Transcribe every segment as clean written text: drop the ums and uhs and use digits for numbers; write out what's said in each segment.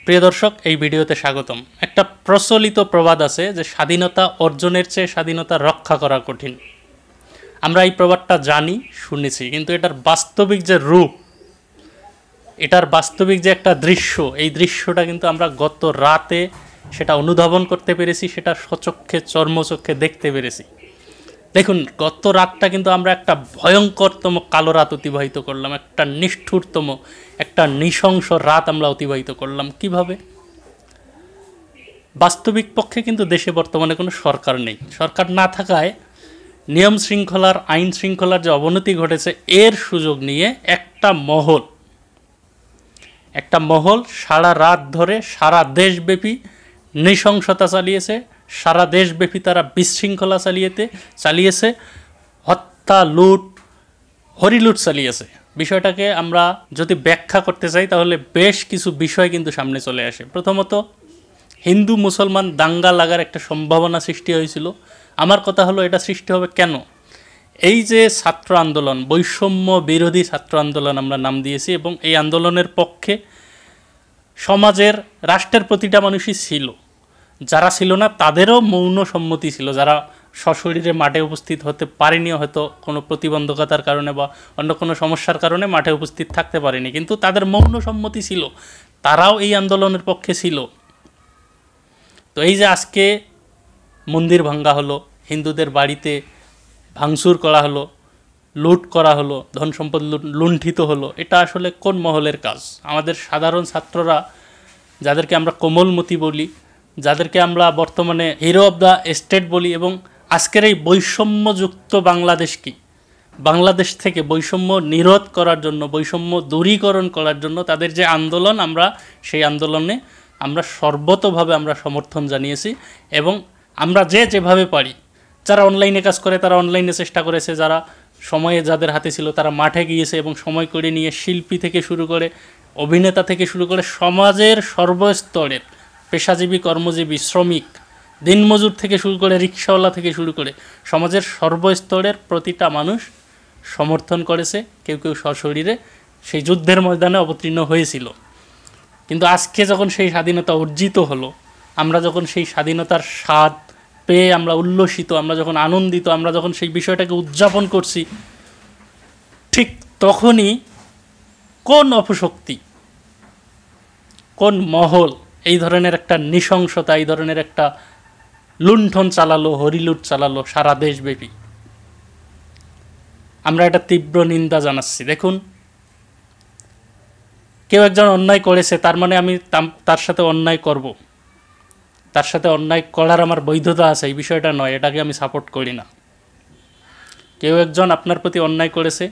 প্রিয় দর্শক, এই ভিডিওতে স্বাগতম। একটা প্রচলিত প্রবাদ আছে যে স্বাধীনতা অর্জনের চেয়ে স্বাধীনতা রক্ষা করা কঠিন। আমরা এই প্রবাদটা জানি, শুনেছি, কিন্তু এটার বাস্তবিক যে রূপ, এটার বাস্তবিক যে একটা দৃশ্য, এই দৃশ্যটা কিন্তু আমরা গত রাতে সেটা অনুধাবন করতে পেরেছি, সেটা স্বচক্ষে চর্মচক্ষে দেখতে পেরেছি। দেখুন, গত রাতটা কিন্তু আমরা একটা ভয়ঙ্করতম কালো রাত অতিবাহিত করলাম, একটা নিষ্ঠুরতম, একটা নৃশংস রাত আমরা অতিবাহিত করলাম। কিভাবে? বাস্তবিক পক্ষে কিন্তু দেশে বর্তমানে কোনো সরকার নেই। সরকার না থাকায় নিয়ম শৃঙ্খলার, আইন শৃঙ্খলার যে অবনতি ঘটেছে, এর সুযোগ নিয়ে একটা মহল সারা রাত ধরে সারা দেশব্যাপী নৃশংসতা চালিয়েছে, সারা দেশব্যাপী তারা বিশৃঙ্খলা চালিয়েছে, হত্যা, লুট, হরিলুট চালিয়েছে। বিষয়টাকে আমরা যদি ব্যাখ্যা করতে চাই তাহলে বেশ কিছু বিষয় কিন্তু সামনে চলে আসে। প্রথমত, হিন্দু মুসলমান দাঙ্গা লাগার একটা সম্ভাবনা সৃষ্টি হয়েছিল। আমার কথা হলো, এটা সৃষ্টি হবে কেন? এই যে ছাত্র আন্দোলন, বৈষম্য বিরোধী ছাত্র আন্দোলন আমরা নাম দিয়েছি, এবং এই আন্দোলনের পক্ষে সমাজের, রাষ্ট্রের প্রতিটা মানুষই ছিল। যারা ছিল না তাদেরও মৌন সম্মতি ছিল। যারা সশরীরে মাঠে উপস্থিত হতে পারেনি, হয়তো কোনো প্রতিবন্ধকতার কারণে বা অন্য কোনো সমস্যার কারণে মাঠে উপস্থিত থাকতে পারেনি, কিন্তু তাদের মৌন সম্মতি ছিল, তারাও এই আন্দোলনের পক্ষে ছিল। তো এই যে আজকে মন্দির ভাঙ্গা হলো, হিন্দুদের বাড়িতে ভাঙচুর করা হলো, লুট করা হলো, ধন সম্পদ লুণ্ঠিত হলো, এটা আসলে কোন মহলের কাজ? আমাদের সাধারণ ছাত্ররা, যাদেরকে আমরা কোমলমতি বলি, যাদেরকে আমরা বর্তমানে হিরো অব দ্য স্টেট বলি, এবং আজকের এই বৈষম্যযুক্ত বাংলাদেশ থেকে বৈষম্য নিরোধ করার জন্য, বৈষম্য দূরীকরণ করার জন্য তাদের যে আন্দোলন, আমরা সেই আন্দোলনে আমরা সর্বতোভাবে আমরা সমর্থন জানিয়েছি। এবং আমরা যেভাবে পারি, যারা অনলাইনে কাজ করে তারা অনলাইনে চেষ্টা করেছে, যারা সময়ে যাদের হাতে ছিল তারা মাঠে গিয়েছে, এবং সময় করে নিয়ে শিল্পী থেকে শুরু করে, অভিনেতা থেকে শুরু করে, সমাজের সর্বস্তরের পেশাজীবী, কর্মজীবী, শ্রমিক, দিনমজুর থেকে শুরু করে, রিক্সাওয়ালা থেকে শুরু করে, সমাজের সর্বস্তরের প্রতিটা মানুষ সমর্থন করেছে। কেউ কেউ সশরীরে সেই যুদ্ধের ময়দানে অবতীর্ণ হয়েছিল। কিন্তু আজকে যখন সেই স্বাধীনতা অর্জিত হলো, আমরা যখন সেই স্বাধীনতার স্বাদ পেয়ে আমরা উল্লসিত, আমরা যখন আনন্দিত, আমরা যখন সেই বিষয়টাকে উদযাপন করছি, ঠিক তখনই কোন অপশক্তি, কোন মহল এই ধরনের একটা নৃশংসতা, এই ধরনের একটা লুণ্ঠন চালালো, হরিলুট চালালো সারা দেশব্যাপী। আমরা এটা তীব্র নিন্দা জানাচ্ছি। দেখুন, কেউ একজন অন্যায় করেছে, তার মানে আমি তার সাথে অন্যায় করব, তার সাথে অন্যায় করার আমার বৈধতা আছে, এই বিষয়টা নয়, এটাকে আমি সাপোর্ট করি না। কেউ একজন আপনার প্রতি অন্যায় করেছে,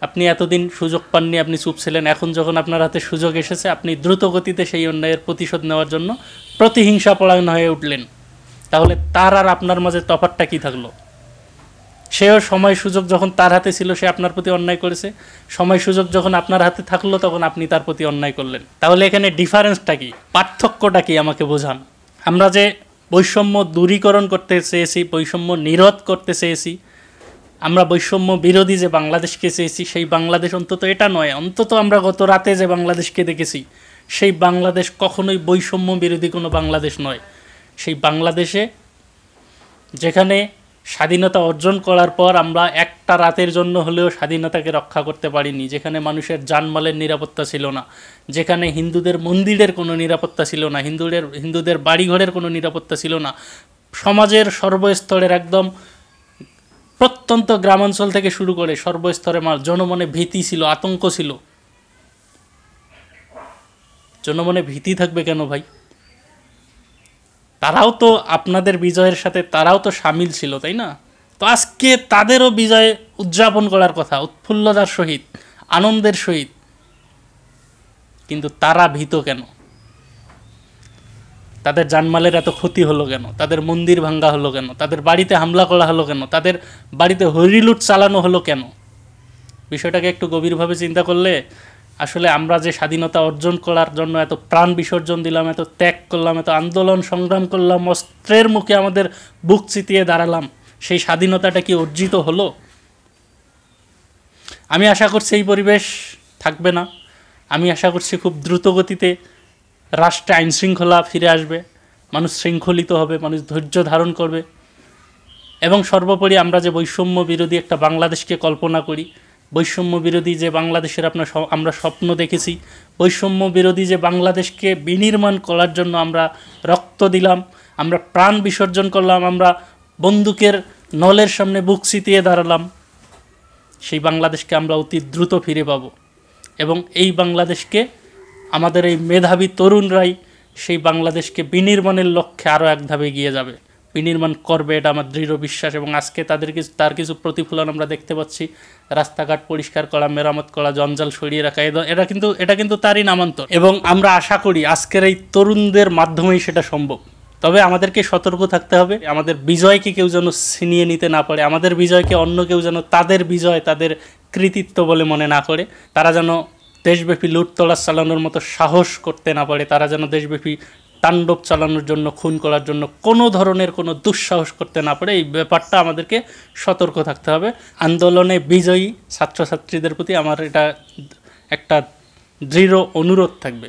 আপনি এতদিন সুযোগ পাননি, আপনি চুপ ছিলেন, এখন যখন আপনার হাতে সুযোগ এসেছে, আপনি দ্রুত গতিতে সেই অন্যায়ের প্রতিশোধ নেওয়ার জন্য প্রতিহিংসা পরায়ণ হয়ে উঠলেন। তাহলে তার আর আপনার মাঝে তফাৎটা কী থাকলো? সেও সময় সুযোগ যখন তার হাতে ছিল, সে আপনার প্রতি অন্যায় করেছে, সময় সুযোগ যখন আপনার হাতে থাকলো তখন আপনি তার প্রতি অন্যায় করলেন। তাহলে এখানে ডিফারেন্সটা কি, পার্থক্যটা কি, আমাকে বোঝান। আমরা যে বৈষম্য দূরীকরণ করতে চেয়েছি, বৈষম্য নিরোধ করতে চেয়েছি, আমরা বৈষম্য বিরোধী যে বাংলাদেশকে চেয়েছি, সেই বাংলাদেশ অন্তত এটা নয়। অন্তত আমরা গত রাতে যে বাংলাদেশকে দেখেছি, সেই বাংলাদেশ কখনোই বৈষম্য বিরোধী কোনো বাংলাদেশ নয়। সেই বাংলাদেশে যেখানে স্বাধীনতা অর্জন করার পর আমরা একটা রাতের জন্য হলেও স্বাধীনতাকে রক্ষা করতে পারিনি, যেখানে মানুষের জানমালের নিরাপত্তা ছিল না, যেখানে হিন্দুদের মন্দিরের কোনো নিরাপত্তা ছিল না, হিন্দুদের বাড়িঘরের কোনো নিরাপত্তা ছিল না, সমাজের সর্বস্তরের, একদম প্রত্যন্ত গ্রামাঞ্চল থেকে শুরু করে সর্বস্তরে জনমনে ভীতি ছিল, আতঙ্ক ছিল। জনমনে ভীতি থাকবে কেন ভাই? তারাও তো আপনাদের বিজয়ের সাথে তারাও তো সামিল ছিল, তাই না? তো আজকে তাদেরও বিজয় উদযাপন করার কথা, উৎফুল্লতার সহিত, আনন্দের সহিত, কিন্তু তারা ভীত কেন? তাদের জানমালের এত ক্ষতি হলো কেন? তাদের মন্দির ভাঙ্গা হলো কেন? তাদের বাড়িতে হামলা করা হলো কেন? তাদের বাড়িতে হরিলুট চালানো হলো কেন? বিষয়টাকে একটু গভীরভাবে চিন্তা করলে আসলে আমরা যে স্বাধীনতা অর্জন করার জন্য এত প্রাণ বিসর্জন দিলাম, এত ত্যাগ করলাম, এত আন্দোলন সংগ্রাম করলাম, অস্ত্রের মুখে আমাদের বুক চিতিয়ে দাঁড়ালাম, সেই স্বাধীনতাটা কি অর্জিত হলো? আমি আশা করছি এই পরিবেশ থাকবে না। আমি আশা করছি খুব দ্রুত গতিতে রাষ্ট্রে আইন শৃঙ্খলা ফিরে আসবে, মানুষ শৃঙ্খলিত হবে, মানুষ ধৈর্য ধারণ করবে। এবং সর্বোপরি আমরা যে বৈষম্য বিরোধী একটা বাংলাদেশকে কল্পনা করি, বৈষম্য বিরোধী যে বাংলাদেশের আমরা স্বপ্ন দেখেছি, বৈষম্য বিরোধী যে বাংলাদেশকে বিনির্মাণ করার জন্য আমরা রক্ত দিলাম, আমরা প্রাণ বিসর্জন করলাম, আমরা বন্দুকের নলের সামনে বুক চিতিয়ে দাঁড়ালাম, সেই বাংলাদেশকে আমরা অতি দ্রুত ফিরে পাব। এবং এই বাংলাদেশকে আমাদের এই মেধাবী তরুণরাই সেই বাংলাদেশকে বিনির্মাণের লক্ষ্যে আরও এক ধাপে এগিয়ে যাবে, বিনির্মাণ করবে, এটা আমার দৃঢ় বিশ্বাস। এবং আজকে তার কিছু প্রতিফলন আমরা দেখতে পাচ্ছি। রাস্তাঘাট পরিষ্কার করা, মেরামত করা, জঞ্জাল সরিয়ে রাখা, এটা কিন্তু তারই নামান্তর। এবং আমরা আশা করি আজকের এই তরুণদের মাধ্যমেই সেটা সম্ভব। তবে আমাদেরকে সতর্ক থাকতে হবে, আমাদের বিজয়কে কেউ যেন ছিনিয়ে নিতে না পারে, আমাদের বিজয়কে অন্য কেউ যেন তাদের বিজয়, তাদের কৃতিত্ব বলে মনে না করে, তারা যেন দেশব্যাপী লুটতরাজ চালানোর মতো সাহস করতে না পারে, তারা যেন দেশব্যাপী তাণ্ডব চালানোর জন্য, খুন করার জন্য কোনো ধরনের কোনো দুঃসাহস করতে না পারে। এই ব্যাপারটা আমাদেরকে সতর্ক থাকতে হবে। আন্দোলনে বিজয়ী ছাত্রছাত্রীদের প্রতি আমার এটা একটা দৃঢ় অনুরোধ থাকবে।